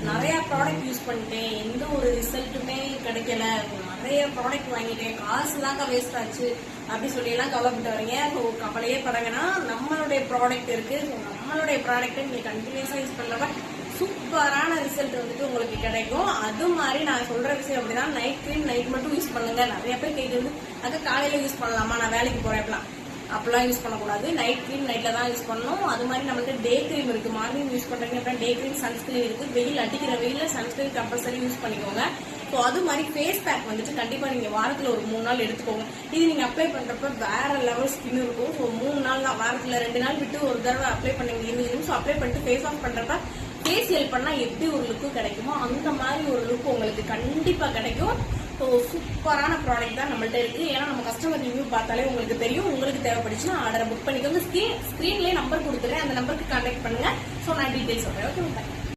நிறைய product use பண்ணிட்டேன், எந்த ஒரு ரிசல்ட்டுமே கிடைக்கல, நிறைய ப்ராடக்ட் வாங்கிட்டேன், காசு தாங்க வேஸ்ட் ஆச்சு அப்படி சொல்லி எல்லாம் கவலைப்பட்டு வரீங்க. கவலையே படங்கன்னா நம்மளுடைய ப்ராடக்ட் இருக்கு. நம்மளுடைய ப்ராடக்ட்டை நீங்க கண்டினியூஸா யூஸ் பண்ணலப்ப சூப்பரான ரிசல்ட் வந்துட்டு உங்களுக்கு கிடைக்கும். அது மாதிரி நான் சொல்ற விஷயம் அப்படிதான், நைட் கிரீம் நைட் மட்டும் யூஸ் பண்ணுங்க. நிறைய பேர் கேட்கறது அது காலையில யூஸ் பண்ணலாமா, நான் வேலைக்கு போறேன் அப்படிலாம் யூஸ் பண்ணக்கூடாது. நைட் கிரீம் நைட்ல தான் யூஸ் பண்ணணும். அது மாதிரி நம்மளுக்கு டே கிரீம் இருக்கு, மார்னிங் யூஸ் பண்றீங்க அப்படின்னா டே கிரீம், சன்ஸ்கிரீன் இருக்கு. வெயில் அடிக்கிற வெயில சன்ஸ்கிரீன் கம்பல்சரி யூஸ் பண்ணிக்கோங்க. ஸோ அது மாதிரி ஃபேஸ் பேக் வந்துட்டு கண்டிப்பா நீங்க வாரத்துல ஒரு 3 நாள் எடுத்துக்கோங்க. இது நீங்க அப்ளை பண்றப்ப வேற லெவல் ஸ்கின் இருக்கும். ஸோ 3 நாள் தான், வாரத்துல 2 நாள் விட்டு ஒரு தடவை அப்ளை பண்ணீங்க. ஸோ அப்ளை பண்ணிட்டு ஃபேஸ் ஆஃப் பண்றப்ப ஃபேஷியல் பண்ணா எப்படி ஒரு லுக்கு கிடைக்குமோ அந்த மாதிரி ஒரு லுக் உங்களுக்கு கண்டிப்பா கிடைக்கும். ஸோ சூப்பரான ப்ராடக்ட் தான் நம்மள்ட்ட இருக்கு. ஏன்னா நம்ம கஸ்டமர் ரிவ்யூ பார்த்தாலே உங்களுக்கு தெரியும். உங்களுக்கு தேவைப்படுச்சுன்னா ஆர்டரை புக் பண்ணிக்கோங்க. ஸ்கிரீன்லேயே நம்பர் கொடுத்துறேன், அந்த நம்பருக்கு கான்டாக்ட் பண்ணுங்க. ஸோ நான் டீடைல்ஸ் சொல்றேன். ஓகே.